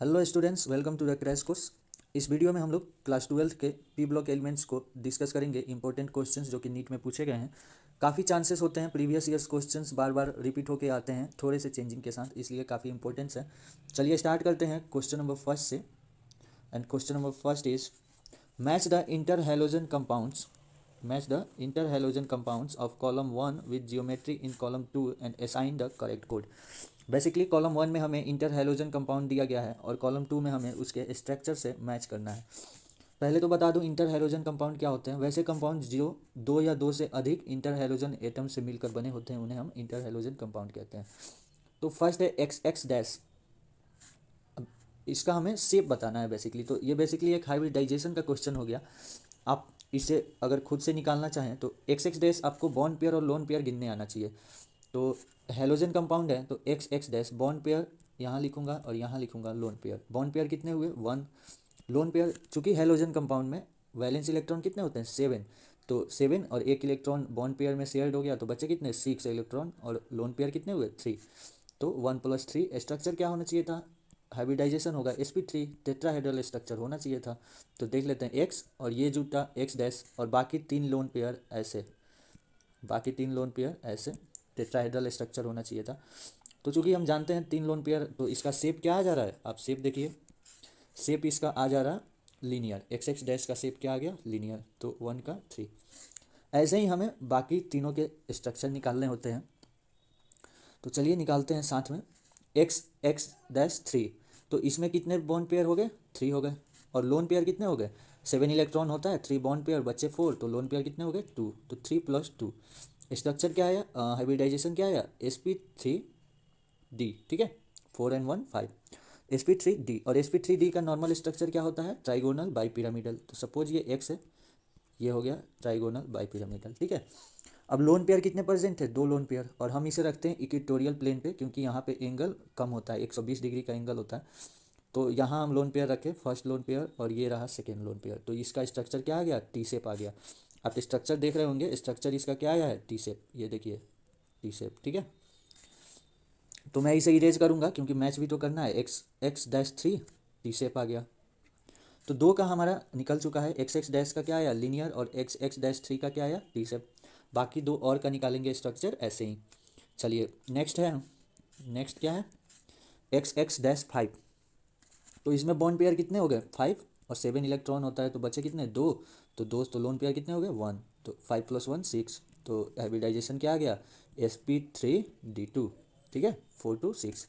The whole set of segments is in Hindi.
Hello students, welcome to the crash course. इस वीडियो में हम लोग क्लास 12 के पी ब्लॉक एलिमेंट्स को डिस्कस करेंगे। इंपॉर्टेंट क्वेश्चंस जो कि नीट में पूछे गए हैं। काफ़ी चांसेस होते हैं प्रीवियस ईयर्स क्वेश्चंस बार बार रिपीट होके आते हैं थोड़े से चेंजिंग के साथ, इसलिए काफ़ी इंपॉर्टेंस है। चलिए स्टार्ट करते हैं क्वेश्चन नंबर फर्स्ट से। And question number first is match the inter halogen compounds of column 1 with geometry in column 2 and assign the correct code। Basically column 1 में हमें इंटर हेलोजन कंपाउंड दिया गया है और कॉलम 2 में हमें उसके स्ट्रक्चर से मैच करना है। पहले तो बता दूं इंटर हेलोजन कंपाउंड क्या होते हैं। वैसे कंपाउंड जो दो या दो से अधिक इंटर हेलोजन एटम से मिलकर बने होते हैं उन्हें हम इंटर हेलोजन कंपाउंड कहते हैं। तो फर्स्ट है एक्स एक्स डैश। इसका हमें शेप बताना है बेसिकली, तो ये बेसिकली एक हाइब्रिडाइजेशन का क्वेश्चन हो गया। आप इसे अगर खुद से निकालना चाहें तो एक्स एक्स डैश आपको बॉन्ड पेयर और लोन पेयर गिनने आना चाहिए। तो हेलोजन कंपाउंड है तो x X dash bond pair यहाँ लिखूंगा और यहाँ लिखूंगा लोन पेयर। बॉन्ड पेयर कितने हुए? 1। लोन पेयर, चूंकि हेलोजन कंपाउंड में वैलेंस इलेक्ट्रॉन कितने होते हैं? 7। तो 7 और एक इलेक्ट्रॉन बॉन्ड पेयर में शेयर्ड हो गया तो बचे कितने? 6 इलेक्ट्रॉन। और लोन पेयर कितने हुए? 3। तो 1 + 3 स्ट्रक्चर क्या होना चाहिए था? हाइब्रिडाइजेशन होगा, sp3 टेट्राहेड्रल स्ट्रक्चर होना चाहिए था। तो देख लेते हैं एक्स और ये जुटा एक्स डैश और बाकी 3 लोन पेयर ऐसे टेट्राहेड्रल स्ट्रक्चर होना चाहिए था। तो चूंकि हम जानते हैं 3 लोन पेयर, तो इसका शेप क्या आ जा रहा है? आप शेप देखिए, शेप इसका आ जा रहा लीनियर। एक्स एक्स डैश का शेप क्या आ गया? लीनियर। तो 1 का 3। ऐसे ही हमें बाकी तीनों के स्ट्रक्चर निकालने होते हैं। तो चलिए निकालते हैं साथ में। एक्स एक्स डैश 3, तो इसमें कितने बॉन्ड पेयर हो गए? 3 हो गए। और लोन पेयर कितने हो गए? 7 इलेक्ट्रॉन होता है, 3 बॉन्ड पेयर बच्चे 4, तो लोन पेयर कितने हो गए? 2। तो 3 + 2। स्ट्रक्चर क्या आया? हाइब्रिडाइजेशन क्या आया? sp3d। ठीक है, 4 and 1 5। sp3d और sp3d का नॉर्मल स्ट्रक्चर क्या होता है? Trigonal bipyramidal. तो सपोज ये एक्स है, ये हो गया ट्राइगोनल बाईपिरामिडल। ठीक है। अब लोन पेयर कितने प्रेजेंट है? 2 लोन पेयर, और हम इसे रखते हैं इक्वेटोरियल प्लेन पे क्योंकि यहाँ पे एंगल कम होता है, 120 डिग्री का एंगल होता है। तो यहाँ हम लोन पेयर रखें, फर्स्ट लोन पेयर, और ये रहा सेकेंड लोन पेयर। तो इसका स्ट्रक्चर क्या आ गया? टी शेप आ गया। आप स्ट्रक्चर देख रहे होंगे, स्ट्रक्चर इसका क्या आया है? T shape. ये देखिए टी शेप। ठीक है, तो मैं इसे इरेज करूँगा क्योंकि मैच भी तो करना है। X X dash 3 T shape आ गया। तो 2 का हमारा निकल चुका है। एक्स एक्स डैश का क्या आया? लीनियर। और एक्स एक्स डैश 3 का क्या आया? T shape. बाकी 2 और का निकालेंगे स्ट्रक्चर ऐसे ही। चलिए नेक्स्ट है, नेक्स्ट क्या है? X X dash 5। तो इसमें बॉन्ड पेयर कितने हो गए? 5। और 7 इलेक्ट्रॉन होता है तो बचे कितने? 2। तो दोस्त तो लोन पेयर कितने हो गए? 1। तो 5 + 1 6। तो हाइब्रिडाइजेशन क्या आ गया? sp3d2। ठीक है, 4 to 6।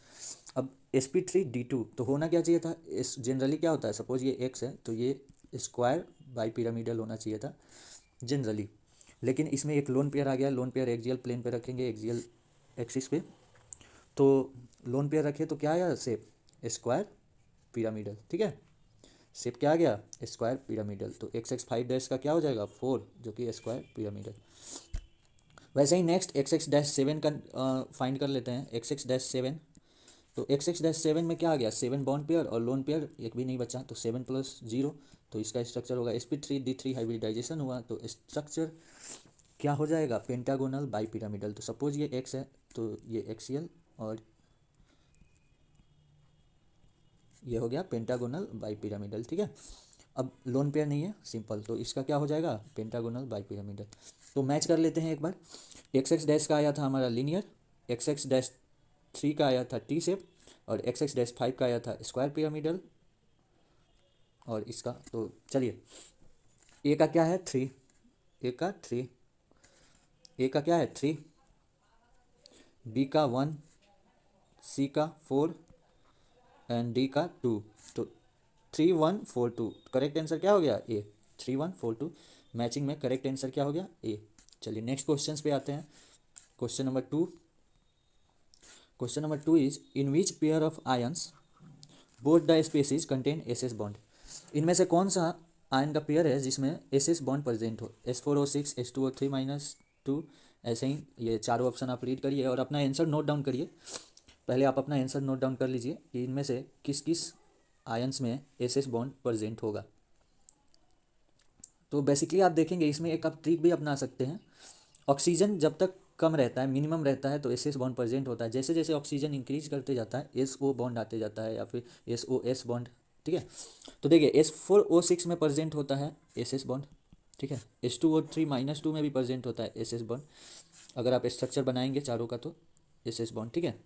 अब sp3d2 तो होना क्या चाहिए था? इस जनरली क्या होता है, सपोज ये x है तो ये स्क्वायर बाई पिरामिडल होना चाहिए था जनरली। लेकिन इसमें एक लोन पेयर आ गया। लोन पेयर एक्सियल प्लेन पे रखेंगे, एक्सियल एक्सिस पे। तो लोन पेयर रखे तो क्या आया? Shape square pyramidal. ठीक है, शेप क्या आ गया? Square pyramidal. तो एक्स एक्स 5 डैश का क्या हो जाएगा? 4, जो कि स्क्वायर पिरामिडल। वैसे ही नेक्स्ट एक्स एक्स डैश 7 का फाइंड कर लेते हैं। एक्स एक्स डैश 7, तो एक्स एक्स डैश 7 में क्या आ गया? 7 बॉन्ड पेयर और लोन पेयर एक भी नहीं बचा, तो 7 + 0। तो इसका स्ट्रक्चर होगा sp3d3। हाइब्रिडाइजेशन हुआ तो स्ट्रक्चर क्या हो जाएगा? Pentagonal bi pyramidal. तो सपोज ये एक्स है तो ये एक्सियल, और ये हो गया पेंटागोनल बाई पिरामिडल। ठीक है, अब लोन पेयर नहीं है, सिंपल, तो इसका क्या हो जाएगा? Pentagonal bi pyramidal. तो मैच कर लेते हैं एक बार। एक्स एक्स डैश का आया था हमारा लीनियर, एक्स एक्स डैश 3 का आया था टी शेप, और एक्स एक्स डैश 5 का आया था स्क्वायर पिरामिडल। और इसका तो चलिए, ए का क्या है? 3। ए का 3, ए का क्या है? 3, बी का 1, सी का 4 एंड डी का 2। तो 3 1 4 2, करेक्ट आंसर क्या हो गया? ए। 3 1 4 2 मैचिंग में करेक्ट आंसर क्या हो गया? ए। चलिए नेक्स्ट क्वेश्चन पे आते हैं। Question number 2। Question number 2 is in which pair of ions both the species contain S bond. इनमें से कौन सा आयन का पेयर है जिसमें एस बॉन्ड प्रेजेंट हो? S4O6, S2O3-2। ऐसे ही ये चारों ऑप्शन आप रीड करिए और अपना आंसर नोट डाउन करिए। पहले आप अपना आंसर नोट डाउन कर लीजिए कि इनमें से किस किस आयंस में एस बॉन्ड प्रेजेंट होगा। तो बेसिकली आप देखेंगे इसमें एक आप ट्रिक भी अपना सकते हैं। ऑक्सीजन जब तक कम रहता है, मिनिमम रहता है, तो एस एस बॉन्ड प्रेजेंट होता है। जैसे जैसे ऑक्सीजन इंक्रीज करते जाता है एस ओ बॉन्ड आते जाता है, या फिर एस ओ एस बॉन्ड। ठीक है, तो देखिए S4O6 में प्रेजेंट होता है एस एस बॉन्ड। ठीक है, H2O3 - 2 में भी प्रेजेंट होता है एस एस बॉन्ड। अगर आप स्ट्रक्चर बनाएंगे चारों का तो एस एस बॉन्ड। ठीक है,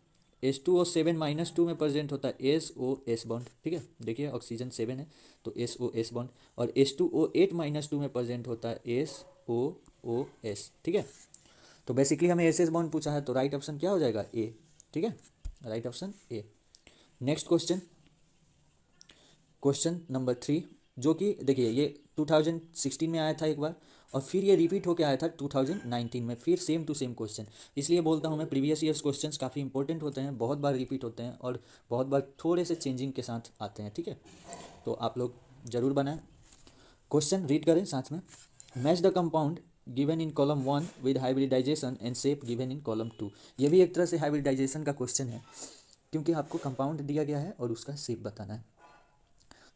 H2O7 - 2 में प्रेजेंट होता है एस ओ एस बॉन्ड। ठीक है, देखिए ऑक्सीजन 7 है तो एस ओ एस बॉन्ड। और H2O8 - 2 में प्रेजेंट होता है एस ओ ओ एस। ठीक है, तो बेसिकली हमें एस एस बॉन्ड पूछा है, तो राइट ऑप्शन क्या हो जाएगा? ए। ठीक है, right option A. Next question, question number 3, जो कि देखिए ये 2016 में आया था एक बार, और फिर ये रिपीट होकर आया था 2019 में, फिर सेम टू सेम क्वेश्चन। इसलिए बोलता हूँ मैं प्रीवियस ईयर्स क्वेश्चंस काफ़ी इंपॉर्टेंट होते हैं, बहुत बार रिपीट होते हैं और बहुत बार थोड़े से चेंजिंग के साथ आते हैं। ठीक है, तो आप लोग जरूर बनाएं। क्वेश्चन रीड करें साथ में। Match the compound given in column 1 with hybridization and shape given in column 2। ये भी एक तरह से हाइब्रिडाइजेशन का क्वेश्चन है, क्योंकि आपको कंपाउंड दिया गया है और उसका शेप बताना है।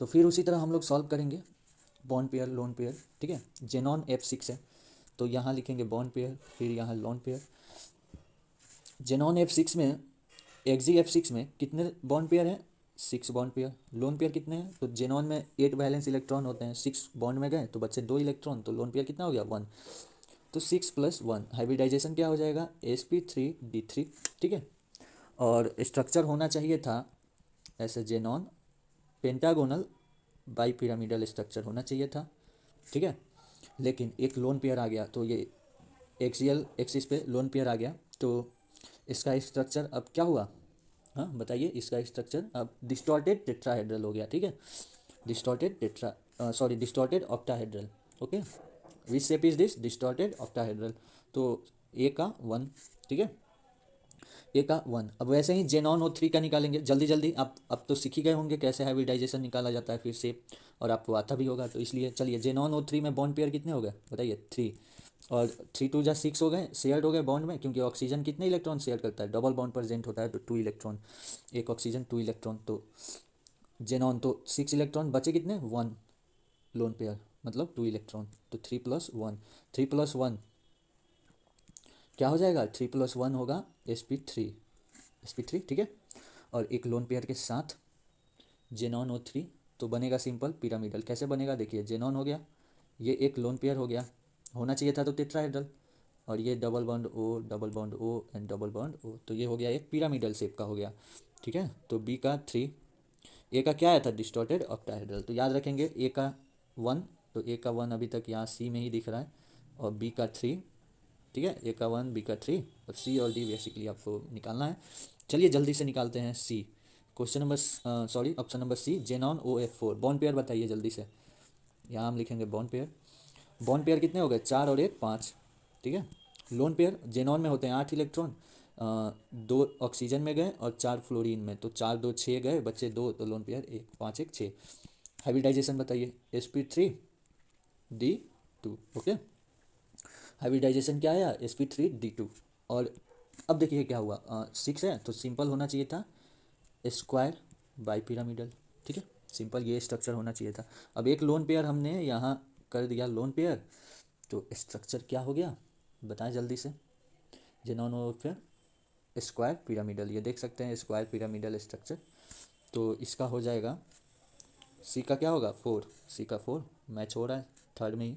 तो फिर उसी तरह हम लोग सॉल्व करेंगे। Bond pair, lone pair. ठीक है, जेनॉन F6 है तो यहाँ लिखेंगे बॉन्ड पेयर, फिर यहाँ लोन पेयर। जेनॉन F6 में, Xg F6 में कितने बॉन्ड पेयर हैं? 6 बॉन्ड पेयर। लोन पेयर कितने हैं? तो जेनॉन में 8 वैलेंस इलेक्ट्रॉन होते हैं, 6 बॉन्ड में गए तो बच्चे 2 इलेक्ट्रॉन, तो लोन पेयर कितना हो गया? 1। तो 6 + 1 हाइब्रिडाइजेशन क्या हो जाएगा? sp3d3। ठीक है, और स्ट्रक्चर होना चाहिए था ऐसे xenon pentagonal bi pyramidal structure होना चाहिए था। ठीक है, लेकिन एक लोन पेयर आ गया, तो ये एक्सियल एक्सिस पे लोन पेयर आ गया, तो इसका स्ट्रक्चर अब क्या हुआ? हाँ बताइए, इसका स्ट्रक्चर अब डिस्टॉर्टेड टेट्राहेड्रल हो गया। ठीक है, distorted octahedral. Okay, which shape is this? Distorted octahedral. तो ए का 1। ठीक है, ए का 1। अब वैसे ही जेनॉन O3 का निकालेंगे जल्दी जल्दी। आप अब तो सीख ही गए होंगे कैसे हाइब्रिडाइजेशन निकाला जाता है फिर से, और आपको आता भी होगा, तो इसलिए चलिए जेनॉन O3 में बॉन्ड पेयर कितने हो गए बताइए? 3। और 3 × 2 = 6 हो गए, शेयर्ड हो गए बॉन्ड में, क्योंकि ऑक्सीजन कितने इलेक्ट्रॉन शेयर करता है? डबल बॉन्ड प्रेजेंट होता है तो 2 इलेक्ट्रॉन, एक ऑक्सीजन 2 इलेक्ट्रॉन, तो जेनॉन तो 6 इलेक्ट्रॉन, बचे कितने? 1 लोन पेयर, मतलब 2 इलेक्ट्रॉन, तो 3 + 1। 3 + 1 क्या हो जाएगा? 3 + 1 होगा sp3। ठीक है, और एक लोन पेयर के साथ जेनॉन O3, तो बनेगा सिंपल पिरामिडल। कैसे बनेगा? देखिए जेनॉन हो गया, ये एक लोन पेयर हो गया, होना चाहिए था तो टेट्राहेड्रल, और ये double bond O and double bond O, तो ये हो गया एक पिरामिडल शेप का हो गया। ठीक है, तो बी का 3, ए का क्या आया था? Distorted octahedral. तो याद रखेंगे ए का 1, तो ए का 1 अभी तक यहाँ सी में ही दिख रहा है, और बी का 3। ठीक है, ए का 1, बी का 3, और सी और डी बेसिकली आपको निकालना है। चलिए जल्दी से निकालते हैं C. Question number option number C, xenon OF4। Bond pair बताइए जल्दी से। यहाँ हम लिखेंगे बॉन्ड पेयर। बॉन्ड पेयर कितने हो गए? 4 और 1 5। ठीक है, लोन पेयर जेनॉन में होते हैं 8 इलेक्ट्रॉन, 2 ऑक्सीजन में गए और 4 फ्लोरीन में, तो 4 2 6 गए, बच्चे 2, तो लोन पेयर 1, 5 1 6। हाइब्रिडाइजेशन बताइए, sp3d2। ओके, हाइब्रिडाइजेशन क्या आया? sp3d2। और अब देखिए क्या हुआ, 6 है तो सिंपल होना चाहिए था स्क्वायर बाई पिरामिडल। ठीक है, सिंपल ये स्ट्रक्चर होना चाहिए था। अब एक लोन पेयर हमने यहाँ कर दिया लोन पेयर, तो स्ट्रक्चर क्या हो गया बताएं जल्दी से? जेनॉन OF स्क्वायर पिरामिडल, ये देख सकते हैं स्क्वायर पिरामिडल स्ट्रक्चर। तो इसका हो जाएगा सी का क्या होगा? 4। सी का 4 मैच हो रहा है थर्ड में ही।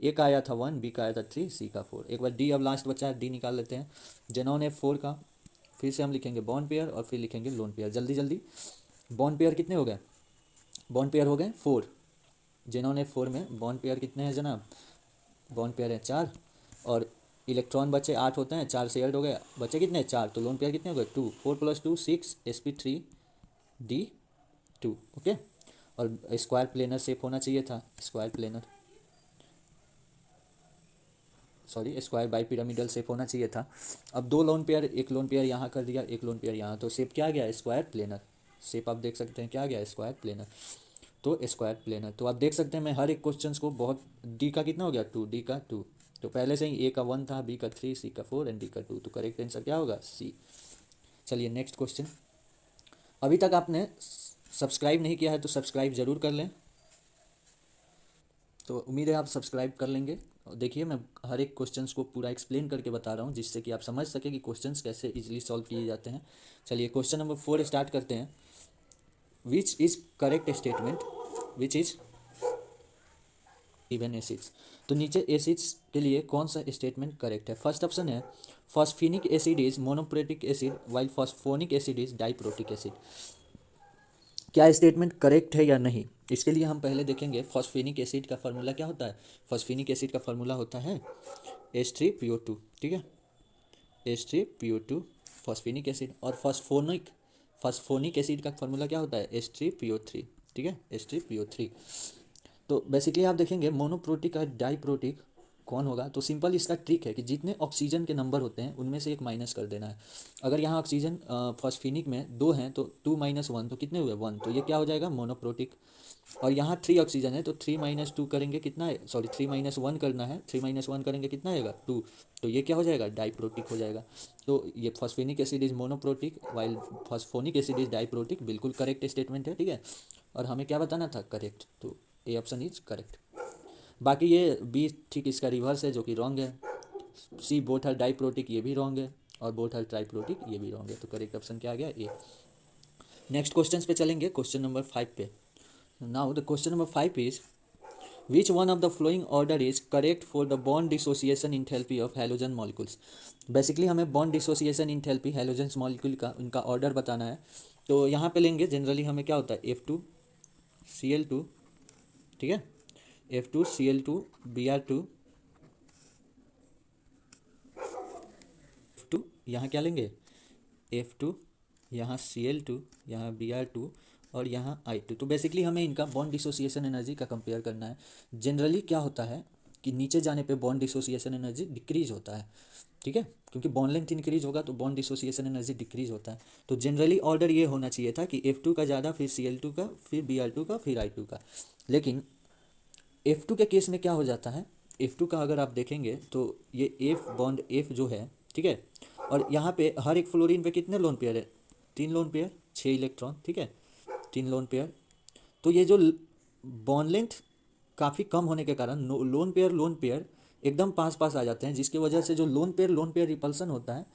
ए का आया था 1, बी का आया था 3, सी का 4। एक बार डी, अब लास्ट बचा है डी, निकाल लेते हैं। जेनॉन F4 का फिर से हम लिखेंगे बॉन्ड पेयर और फिर लिखेंगे लोन पेयर। जल्दी जल्दी, बॉन्ड पेयर कितने हो गए? बॉन्ड पेयर हो गए 4। जेनॉन F4 में बॉन्ड पेयर कितने हैं जनाब? बॉन्ड पेयर है 4, और इलेक्ट्रॉन बचे 8 होते हैं, 4 शेयर्ड हो गए, बचे कितने? 4, तो लोन पेयर कितने हो गए? 2। 4 + 2 6 sp3d2। ओके, और स्क्वायर प्लेनर शेप होना चाहिए था, square planar, sorry square bi pyramidal shape होना चाहिए था। अब 2 लोन पेयर, एक लोन पेयर यहाँ कर दिया, एक लोन पेयर यहाँ, तो शेप क्या आ गया? Square planar. शेप आप देख सकते हैं क्या आ गया? Square planar. तो स्क्वायर प्लेनर, तो आप देख सकते हैं मैं हर एक क्वेश्चन को बहुत, डी का कितना हो गया? 2, डी का 2, तो पहले से ही ए का 1 था, बी का 3, सी का 4 एंड डी का 2, तो करेक्ट आंसर क्या होगा? सी। चलिए नेक्स्ट क्वेश्चन। अभी तक आपने सब्सक्राइब नहीं किया है तो सब्सक्राइब ज़रूर कर लें, तो उम्मीद है आप सब्सक्राइब कर लेंगे देखिए मैं हर एक क्वेश्चंस को पूरा एक्सप्लेन करके बता रहा हूँ जिससे कि आप समझ सके कि क्वेश्चंस कैसे इजीली सॉल्व किए जाते हैं। चलिए क्वेश्चन नंबर 4 स्टार्ट करते हैं। Which is correct statement which is even acids. तो नीचे एसिड्स के लिए कौन सा स्टेटमेंट करेक्ट है? फर्स्ट ऑप्शन है phosphinic acid is monoprotic acid while phosphonic acid is diprotic acid. क्या स्टेटमेंट करेक्ट है या नहीं, इसके लिए हम पहले देखेंगे फॉस्फेनिक एसिड का फार्मूला क्या होता है। फॉस्फेनिक एसिड का फार्मूला होता है H3PO2, ठीक है, H3PO2 फॉस्फेनिक एसिड। और फॉस्फोनिक एसिड का फार्मूला क्या होता है H3PO3, ठीक है, H3PO3। तो बेसिकली आप देखेंगे मोनोप्रोटिक और डाइप्रोटिक कौन होगा, तो सिंपल इसका ट्रिक है कि जितने ऑक्सीजन के नंबर होते हैं उनमें से एक माइनस कर देना है। अगर यहाँ ऑक्सीजन फॉस्फेनिक में 2 हैं तो 2 - 1 तो कितने हुए 1, तो ये क्या हो जाएगा मोनोप्रोटिक। और यहाँ 3 ऑक्सीजन है तो 3 - 2 करेंगे कितना है, सॉरी 3 - 1 करना है, 3 - 1 करेंगे कितना आएगा 2, तो ये क्या हो जाएगा डाइप्रोटिक हो जाएगा। तो ये phosphinic acid is monoprotic while phosphonic acid is diprotic, बिल्कुल करेक्ट स्टेटमेंट है, ठीक है। और हमें क्या बताना था करेक्ट, तो ए ऑप्शन इज करेक्ट। बाकी ये बी ठीक इसका रिवर्स है जो कि रॉन्ग है। सी बोथ आर डाइप्रोटिक ये भी रॉन्ग है, और बोथ आर ट्राइप्रोटिक ये भी रॉन्ग है, तो करेक्ट ऑप्शन क्या आ गया ए। नेक्स्ट क्वेश्चन पे चलेंगे, क्वेश्चन नंबर 5 पे। Now the question number 5 is which one of the following order is correct for the bond dissociation enthalpy of halogen molecules. Basically हमें bond dissociation enthalpy halogen molecule का उनका ऑर्डर बताना है। तो यहाँ पे लेंगे जनरली हमें क्या होता है F2Cl2, ठीक है, F2Cl2 Br2 F2, यहाँ क्या लेंगे F2, यहाँ Cl2, यहाँ Br2 और यहाँ I2। तो बेसिकली हमें इनका बॉन्ड डिसोसिएशन एनर्जी का कंपेयर करना है। जनरली क्या होता है कि नीचे जाने पे बॉन्ड डिसोसिएशन एनर्जी डिक्रीज होता है, ठीक है, क्योंकि बॉन्ड लेंथ इंक्रीज होगा तो बॉन्ड डिसोसिएशन एनर्जी डिक्रीज होता है। तो जनरली ऑर्डर ये होना चाहिए था कि F2 का ज़्यादा, फिर Cl2 का, फिर Br2 का, फिर I2 का। लेकिन F2 के केस में क्या हो जाता है, F2 का अगर आप देखेंगे तो ये F बॉन्ड F जो है, ठीक है, और यहाँ पे हर एक फ्लोरीन पे कितने लोन पेयर है 3 लोन पेयर 6 इलेक्ट्रॉन, ठीक है, 3 लोन पेयर। तो ये जो बॉन्ड लेंथ काफ़ी कम होने के कारण लोन पेयर एकदम पास पास आ जाते हैं, जिसकी वजह से जो लोन पेयर रिपल्सन होता है,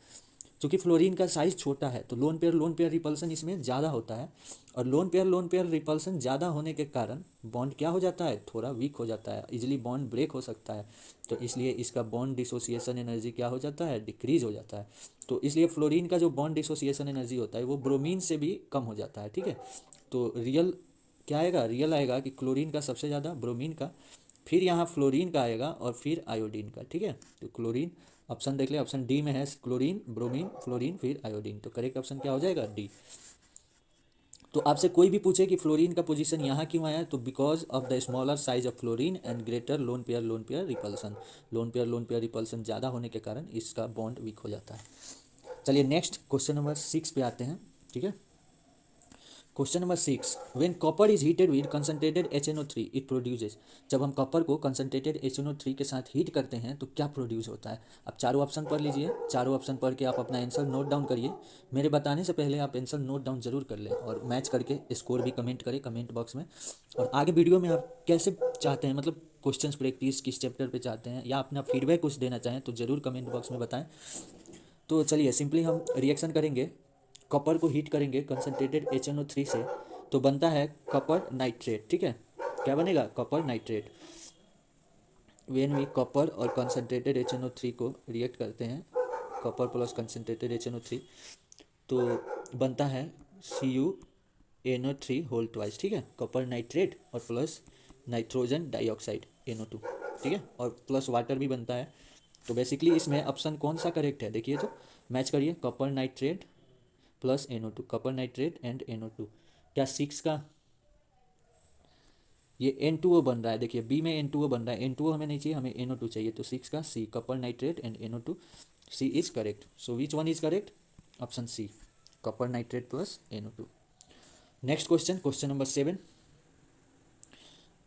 क्योंकि फ्लोरीन का साइज़ छोटा है तो लोन पेयर रिपल्सन इसमें ज़्यादा होता है। और लोन पेयर रिपल्सन ज़्यादा होने के कारण बॉन्ड क्या हो जाता है, थोड़ा वीक हो जाता है, इजीली बॉन्ड ब्रेक हो सकता है। तो इसलिए इसका बॉन्ड डिसोसिएशन एनर्जी क्या हो जाता है, डिक्रीज हो जाता है। तो इसलिए फ्लोरीन का जो बॉन्ड डिसोसिएशन एनर्जी होता है वो ब्रोमीन से भी कम हो जाता है, ठीक है। तो रियल क्या आएगा, रियल आएगा कि क्लोरीन का सबसे ज़्यादा, ब्रोमीन का, फिर यहाँ फ्लोरीन का आएगा और फिर आयोडीन का, ठीक है। तो क्लोरीन ऑप्शन देख ले, ऑप्शन डी में है क्लोरीन, ब्रोमीन, फ्लोरीन, फिर आयोडीन, तो करेक्ट ऑप्शन क्या हो जाएगा डी। तो आपसे कोई भी पूछे कि फ्लोरीन का पोजीशन यहाँ क्यों आया, तो because of the smaller size of fluorine and greater lone pair repulsion, lone pair repulsion ज़्यादा होने के कारण इसका बॉन्ड वीक हो जाता है। चलिए नेक्स्ट क्वेश्चन नंबर 6 पे आते हैं, ठीक है। Question number 6, when copper is heated with concentrated HNO3 it produces. जब हम कॉपर को कंसनट्रेटेड HNO3 के साथ हीट करते हैं तो क्या प्रोड्यूस होता है। आप चारों ऑप्शन पढ़ लीजिए, चारों ऑप्शन पढ़ के आप अपना आंसर नोट डाउन करिए। मेरे बताने से पहले आप आंसर नोट डाउन जरूर कर लें और मैच करके स्कोर भी कमेंट करें कमेंट बॉक्स में। और आगे वीडियो में आप कैसे चाहते हैं, मतलब क्वेश्चंस प्रैक्टिस किस चैप्टर पे चाहते हैं, या अपना फीडबैक कुछ देना चाहें तो ज़रूर कमेंट बॉक्स में बताएं। तो चलिए सिंपली हम रिएक्शन करेंगे, कॉपर को हीट करेंगे कंसनट्रेटेड HNO3 से, तो बनता है कॉपर नाइट्रेट, ठीक है। क्या बनेगा, copper nitrate. When we copper और कंसनट्रेटेड HNO3 को रिएक्ट करते हैं, कॉपर प्लस कंसनट्रेटेड HNO3, तो बनता है CuNO3 होल ट्वाइस, ठीक है, कॉपर नाइट्रेट और प्लस नाइट्रोजन डाइऑक्साइड NO2, ठीक है, और प्लस वाटर भी बनता है। तो बेसिकली इसमें ऑप्शन कौन सा करेक्ट है, देखिए तो मैच करिए, copper nitrate plus NO2, copper nitrate and NO2। क्या 6 का ये N2O बन रहा है, देखिए बी में N2O बन रहा है, N2O हमें नहीं चाहिए, हमें NO2 चाहिए, तो 6 का C, copper nitrate and NO2, C is correct. So which one is correct, option C, copper nitrate plus NO2। Next question, question number 7,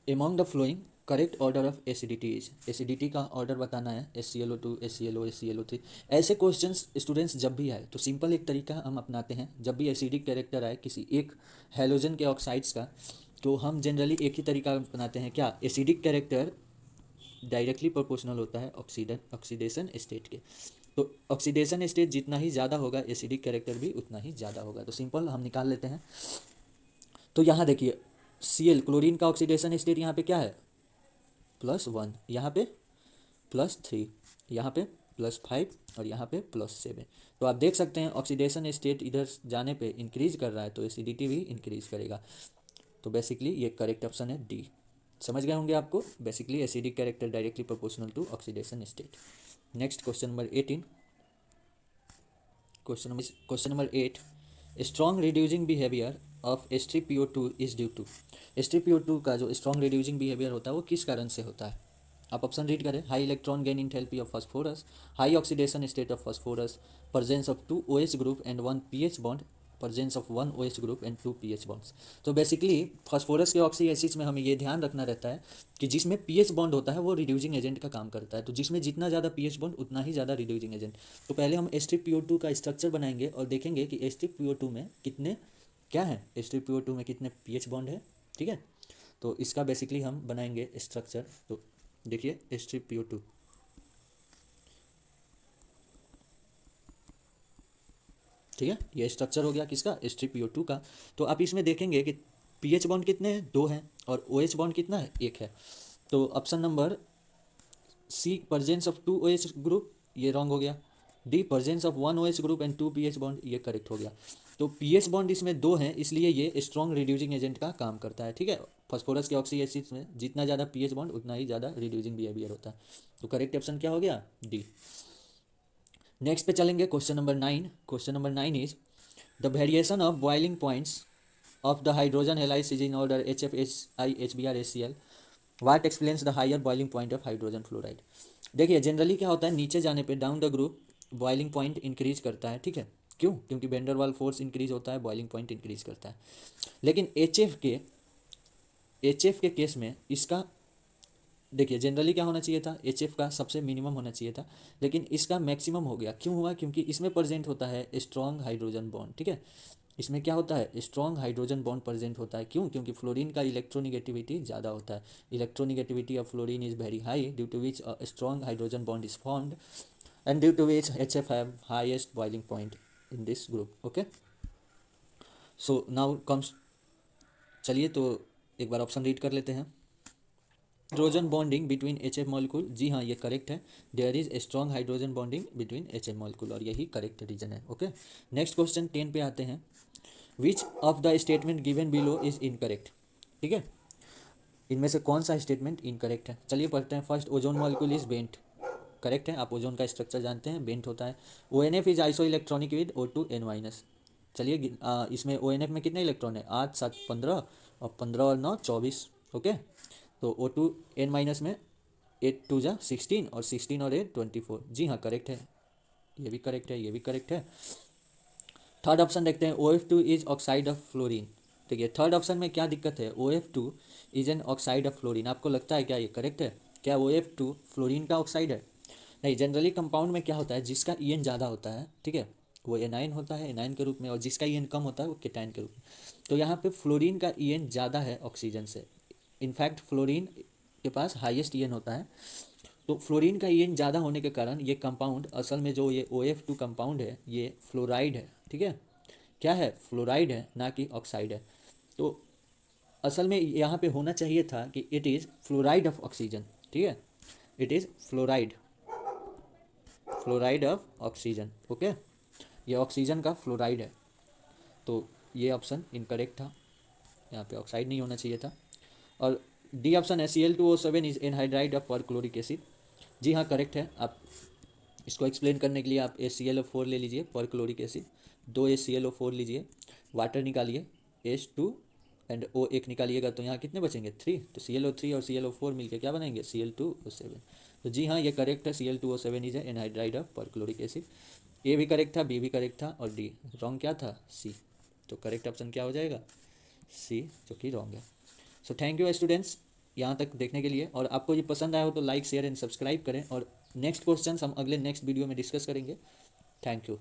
among the following correct order of acidity is. Acidity का ऑर्डर बताना है, HClO2 HClO HClO3। ऐसे क्वेश्चंस स्टूडेंट्स जब भी आए तो सिंपल एक तरीका हम अपनाते हैं, जब भी एसिडिक कैरेक्टर आए किसी एक हैलोजन के ऑक्साइड्स का, तो हम जनरली एक ही तरीका अपनाते हैं, क्या, एसिडिक कैरेक्टर डायरेक्टली प्रोपोर्शनल होता है ऑक्सीडेशन स्टेट के। तो ऑक्सीडेशन स्टेट जितना ही ज़्यादा होगा एसिडिक कैरेक्टर भी उतना ही ज़्यादा होगा। तो सिंपल हम निकाल लेते हैं। तो यहाँ देखिए Cl क्लोरीन का ऑक्सीडेशन स्टेट यहाँ पे क्या है +1, यहाँ पे +3, यहाँ पे +5 और यहाँ पे +7। तो आप देख सकते हैं ऑक्सीडेशन स्टेट इधर जाने पे इंक्रीज कर रहा है तो एसिडिटी भी इंक्रीज करेगा। तो बेसिकली ये करेक्ट ऑप्शन है डी। समझ गए होंगे आपको, basically acidic character directly proportional to oxidation state. Next question number 18। Question number 8, strong reducing behaviour of H3PO2 is due to. H3PO2 का जो स्ट्रॉन्ग रिड्यूसिंग बिहेवियर होता है वो किस कारण से होता है? आप ऑप्शन रीड करें। High electron gain enthalpy of phosphorus, high oxidation state of phosphorus, presence of 2 OH group and 1 pH bond, presence of 1 OH group and 2 pH bonds. तो बेसिकली फास्फोरस के ऑक्सी एसिड्स में हमें ये ध्यान रखना रहता है कि जिसमें pH बॉन्ड होता है वो रिड्यूसिंग एजेंट का काम करता है। तो जिसमें जितना ज़्यादा pH बॉन्ड उतना ही ज़्यादा रिड्यूसिंग एजेंट। तो पहले हम H3PO2 का स्ट्रक्चर बनाएंगे और देखेंगे कि H3PO2 में कितने क्या है, H3PO2 में कितने pH बॉन्ड है। ठीक है, तो इसका बेसिकली हम बनाएंगे स्ट्रक्चर। तो देखिए H3PO2, ठीक है, ये स्ट्रक्चर हो गया किसका, H3PO2 का। तो आप इसमें देखेंगे कि pH बॉन्ड कितने हैं, 2 हैं, और OH बॉन्ड कितना है, 1 है। तो option number C presence of 2 OH group ये रॉन्ग हो गया। D presence of 1 OH group and 2 pH bond ये करेक्ट हो गया। तो pH बॉन्ड इसमें 2 हैं इसलिए ये स्ट्रॉन्ग रिड्यूसिंग एजेंट का काम करता है। ठीक है, फास्फोरस के ऑक्सी एसिड्स में जितना ज़्यादा pH बॉन्ड उतना ही ज़्यादा रिड्यूसिंग बिहेवियर होता है। तो करेक्ट ऑप्शन क्या हो गया, डी। नेक्स्ट पे चलेंगे question number 9। Question number 9 is the variation of boiling points of the hydrogen halides is in order HF, HBr, HCl। What explains the higher boiling point of hydrogen fluoride. देखिए जनरली क्या होता है, नीचे जाने पे down the group boiling point increase करता है। ठीक है, क्यों? क्योंकि वेंडरवाल फोर्स इंक्रीज होता है, बॉइलिंग पॉइंट इंक्रीज करता है। लेकिन एच एफ के केस में इसका देखिए जनरली क्या होना चाहिए था, एच एफ का सबसे मिनिमम होना चाहिए था, लेकिन इसका मैक्सिमम हो गया। क्यों हुआ? क्योंकि इसमें प्रेजेंट होता है स्ट्रॉन्ग हाइड्रोजन बॉन्ड। ठीक है, इसमें क्या होता है, स्ट्रॉन्ग हाइड्रोजन बॉन्ड प्रेजेंट होता है। क्यों? क्योंकि फ्लोरीन का इलेक्ट्रोनिगेटिविटी ज़्यादा होता है। Electronegativity of fluorine is very high due to which strong hydrogen bond is formed and due to which HF have highest boiling point in this group. Okay, so now comes, चलिए तो एक बार ऑप्शन रीड कर लेते हैं। Hydrogen bonding between HF molecule, जी हाँ ये करेक्ट है। There is strong hydrogen bonding between HF molecule, और यही करेक्ट रीजन है। ओके, नेक्स्ट क्वेश्चन 10 पे आते हैं। Which of the statement given below is incorrect. ठीक है, इनमें से कौन सा स्टेटमेंट इनकरेक्ट है, चलिए पढ़ते हैं। First, ozone molecule is bent, correct है। आप ओजोन का स्ट्रक्चर जानते हैं, बेंट होता है। ONF is iso electronic with O2N-। चलिए इसमें ONF में कितने इलेक्ट्रॉन है, 8 7 15 और 15 और 9 24। ओके, तो O2N- में 8 2 जा 16 और 16 और 8 24। जी हाँ करेक्ट है, ये भी करेक्ट है, ये भी करेक्ट है। थर्ड ऑप्शन देखते हैं, OF2 is oxide of fluorine. देखिए थर्ड ऑप्शन में क्या दिक्कत है, OF2 is an oxide of fluorine. आपको लगता है क्या ये करेक्ट है? क्या OF2 फ्लोरीन का ऑक्साइड है? नहीं, जनरली कंपाउंड में क्या होता है, जिसका EN ज़्यादा होता है, ठीक है, वो एनाइन होता है, एनाइन के रूप में, और जिसका EN कम होता है वो केटाइन के रूप में। तो यहाँ पे फ्लोरीन का EN ज़्यादा है ऑक्सीजन से। इनफैक्ट फ्लोरीन के पास हाईएस्ट EN होता है। तो फ्लोरीन का EN ज़्यादा होने के कारण ये कंपाउंड असल में जो ये OF2 कंपाउंड है ये फ्लोराइड है। ठीक है, क्या है, फ्लोराइड है, ना कि ऑक्साइड है। तो असल में यहाँ पे होना चाहिए था कि it is fluoride of oxygen. ठीक है, it is fluoride, fluoride of oxygen. Okay, ये ऑक्सीजन का फ्लोराइड है, तो ये ऑप्शन इनकरेक्ट था, यहाँ पे ऑक्साइड नहीं होना चाहिए था। और डी ऑप्शन है, Cl2O7 is anhydride of perchloric acid. जी हाँ करेक्ट है। आप इसको एक्सप्लेन करने के लिए आप HClO4 ले लीजिए, परक्लोरिक एसिड, 2 HClO4 लीजिए, वाटर निकालिए, H2 एंड O1 निकालिएगा तो यहाँ कितने बचेंगे, 3। तो ClO3 और ClO4 मिलके क्या बनाएंगे, Cl2O7। तो जी हाँ ये करेक्ट है, Cl2O7 is anhydride of perchloric acid. A भी करेक्ट था, बी भी करेक्ट था, और डी रॉन्ग क्या था, सी। तो करेक्ट ऑप्शन क्या हो जाएगा, सी, जो कि रॉन्ग है। सो थैंक यू स्टूडेंट्स यहाँ तक देखने के लिए, और आपको ये पसंद आया हो तो लाइक शेयर एंड सब्सक्राइब करें, और नेक्स्ट क्वेश्चन हम अगले नेक्स्ट वीडियो में डिस्कस करेंगे। Thank you.